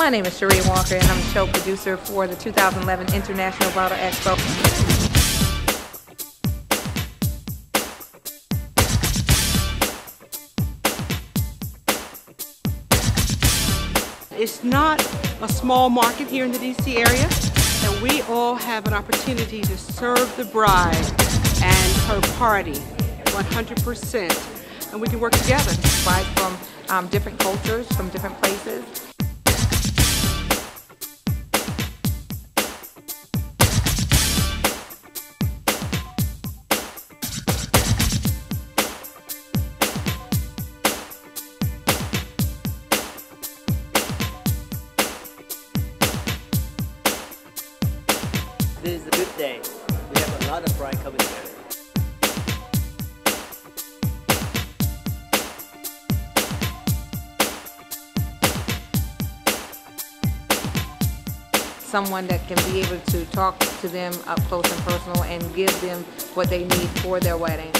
My name is Sheree Walker, and I'm the show producer for the 2011 International Bridal Expo. It's not a small market here in the DC area, and we all have an opportunity to serve the bride and her party 100%, and we can work together. Brides from different cultures, from different places. This is a good day. We have a lot of bride coming together. Someone that can be able to talk to them up close and personal and give them what they need for their wedding.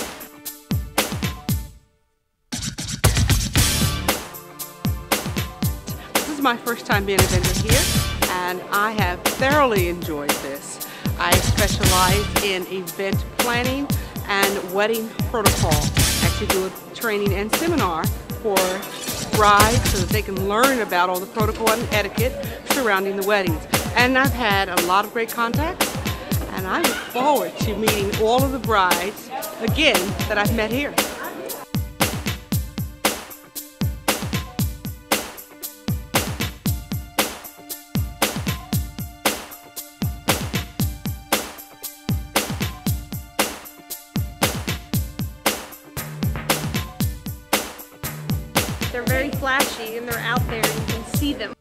This is my first time being a vendor here, and I have thoroughly enjoyed this. I specialize in event planning and wedding protocol. I actually do a training and seminar for brides so that they can learn about all the protocol and etiquette surrounding the weddings. And I've had a lot of great contacts, and I look forward to meeting all of the brides again that I've met here. They're very flashy and they're out there and you can see them.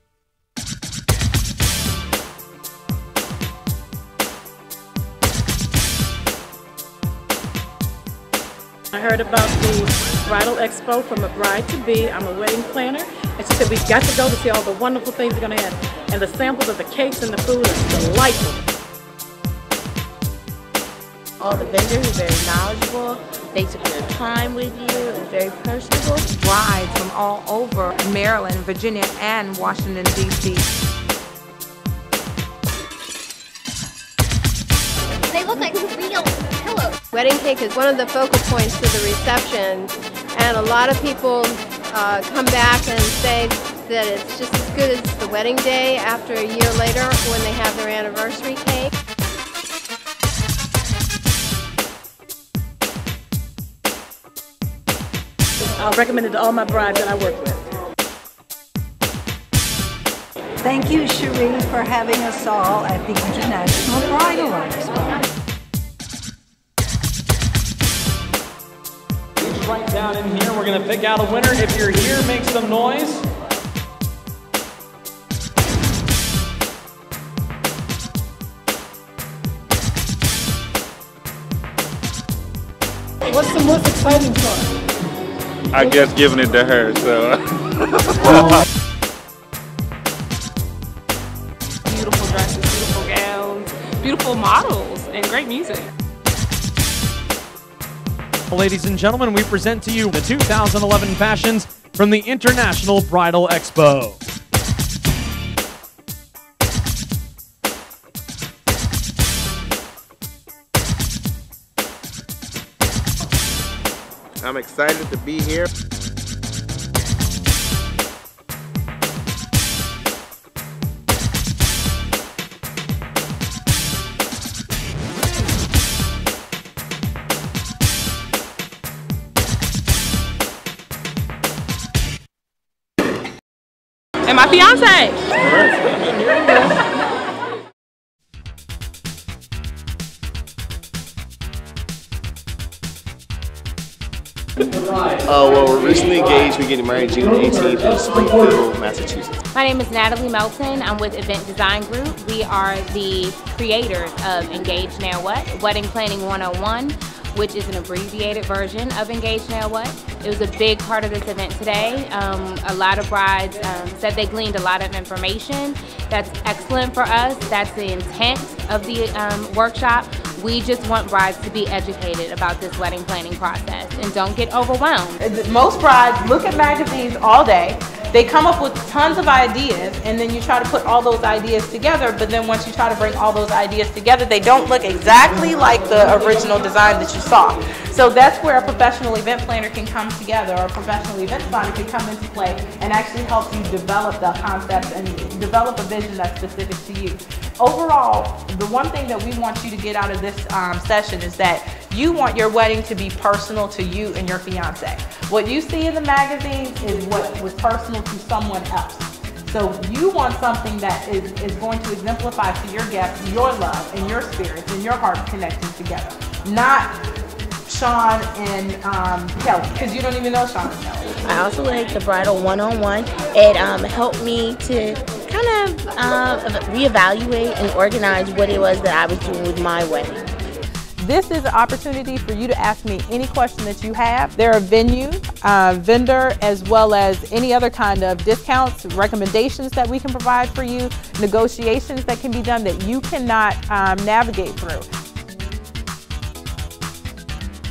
I heard about the Bridal Expo from a bride-to-be. I'm a wedding planner, and she said we've got to go to see all the wonderful things they're going to have. And the samples of the cakes and the food are delightful. All the vendors are very knowledgeable. They took their time with you. It was very personable. Brides from all over Maryland, Virginia, and Washington, D.C. They look like real pillows. Wedding cake is one of the focal points to the reception, and a lot of people come back and say that it's just as good as the wedding day after a year later when they have their anniversary cake. I'll recommend it to all my brides that I work with. Thank you, Sheree, for having us all at the International Bridal Expo. Right down in here, we're going to pick out a winner. If you're here, make some noise. What's the most exciting part? I guess giving it to her, so. Beautiful dresses, beautiful gowns, beautiful models, and great music. Ladies and gentlemen, we present to you the 2011 fashions from the International Bridal Expo. I'm excited to be here. And my fiance. Well, we're recently engaged. We're getting married June 18th in Springfield, Massachusetts. My name is Natalie Melton. I'm with Event Design Group. We are the creators of Engage Now What? Wedding Planning 101, which is an abbreviated version of Engage Now What? It was a big part of this event today. A lot of brides said they gleaned a lot of information. That's excellent for us. That's the intent of the workshop. We just want brides to be educated about this wedding planning process and don't get overwhelmed. Most brides look at magazines all day they come up with tons of ideas, and then you try to put all those ideas together, but then once you try to bring all those ideas together, they don't look exactly like the original design that you saw. So that's where a professional event planner can come together, or a professional event designer can come into play and actually help you develop the concepts and develop a vision that's specific to you. Overall, the one thing that we want you to get out of this session is that you want your wedding to be personal to you and your fiance. What you see in the magazines is what was personal to someone else. So you want something that is going to exemplify to your guests your love and your spirits and your heart connecting together. Not Sean and Kelly, because you don't even know Sean and Kelly. I also like the Bridal one-on-one. It helped me to kind of reevaluate and organize what it was that I was doing with my wedding. This is an opportunity for you to ask me any question that you have. There are venue, vendor, as well as any other kind of discounts, recommendations that we can provide for you, negotiations that can be done that you cannot navigate through.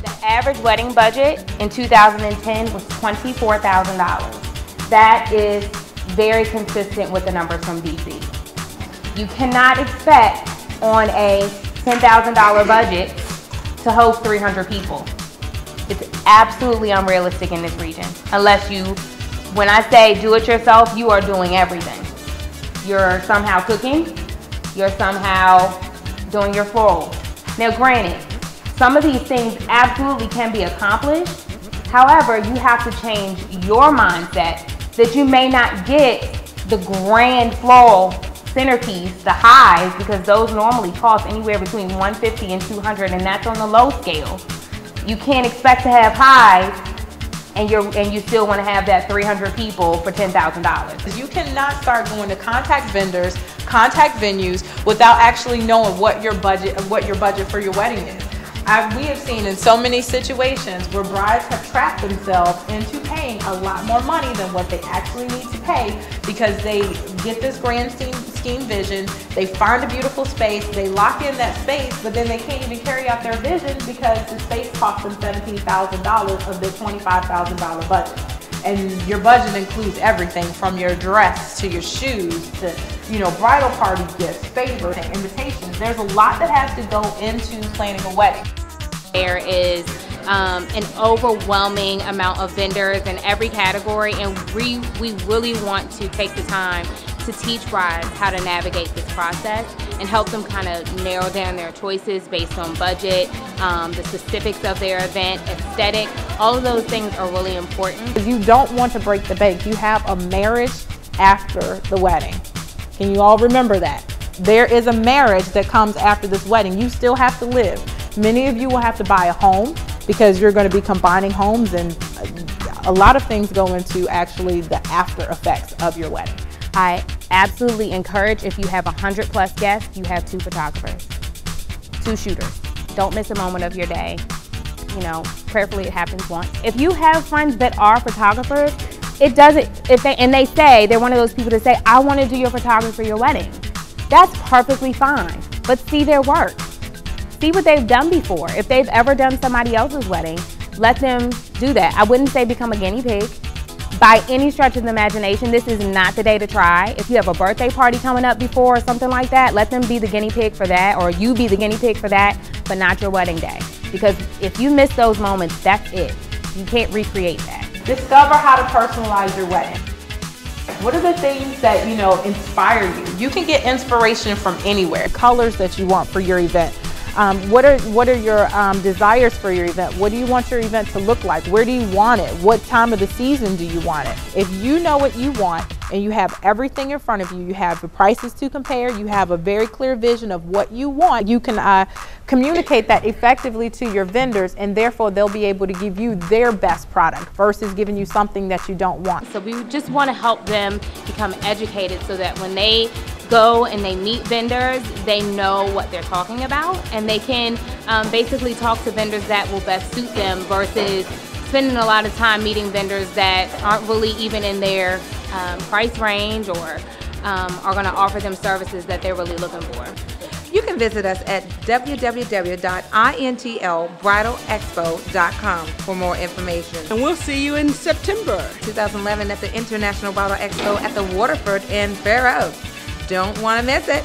The average wedding budget in 2010 was $24,000. That is very consistent with the numbers from DC. You cannot expect on a $10,000 budget to host 300 people. It's absolutely unrealistic in this region. Unless you, when I say do it yourself, you are doing everything. You're somehow cooking, you're somehow doing your florals. Now granted, some of these things absolutely can be accomplished. However, you have to change your mindset that you may not get the grand floral centerpiece, the highs, because those normally cost anywhere between $150 and $200, and that's on the low scale. You can't expect to have highs and you still want to have that 300 people for $10,000. You cannot start going to contact vendors, contact venues without actually knowing what your budget for your wedding is. We have seen in so many situations where brides have trapped themselves into paying a lot more money than what they actually need to pay because they get this grand scheme vision, they find a beautiful space, they lock in that space, but then they can't even carry out their vision because the space cost them $17,000 of their $25,000 budget. And your budget includes everything from your dress to your shoes to, bridal party gifts, favors, and invitations. There's a lot that has to go into planning a wedding. There is an overwhelming amount of vendors in every category, and we really want to take the time to teach brides how to navigate this process and help them kind of narrow down their choices based on budget, the specifics of their event, aesthetic. All of those things are really important. You don't want to break the bank. You have a marriage after the wedding. Can you all remember that? There is a marriage that comes after this wedding. You still have to live. Many of you will have to buy a home because you're going to be combining homes, and a lot of things go into actually the after effects of your wedding. I absolutely encourage, if you have 100+ guests, you have 2 photographers, 2 shooters. Don't miss a moment of your day. Prayerfully it happens once. If you have friends that are photographers, it doesn't, and they say, they're one of those people that say, I want to do your photography for your wedding. That's perfectly fine, but see their work. See what they've done before. If they've ever done somebody else's wedding, let them do that. I wouldn't say become a guinea pig. By any stretch of the imagination, this is not the day to try. If you have a birthday party coming up before or something like that, let them be the guinea pig for that, or you be the guinea pig for that, but not your wedding day. Because if you miss those moments, that's it. You can't recreate that. Discover how to personalize your wedding. What are the things that, inspire you? You can get inspiration from anywhere. Colors that you want for your event. What are your desires for your event? What do you want your event to look like? Where do you want it? What time of the season do you want it? If you know what you want and you have everything in front of you, you have the prices to compare, you have a very clear vision of what you want, you can communicate that effectively to your vendors, and therefore they'll be able to give you their best product versus giving you something that you don't want. So we just want to help them become educated so that when they go and they meet vendors, they know what they're talking about, and they can basically talk to vendors that will best suit them versus spending a lot of time meeting vendors that aren't really even in their price range or are going to offer them services that they're really looking for. You can visit us at www.intlbridalexpo.com for more information. And we'll see you in September 2011 at the International Bridal Expo at the Waterford in Fair Oaks. Don't want to miss it.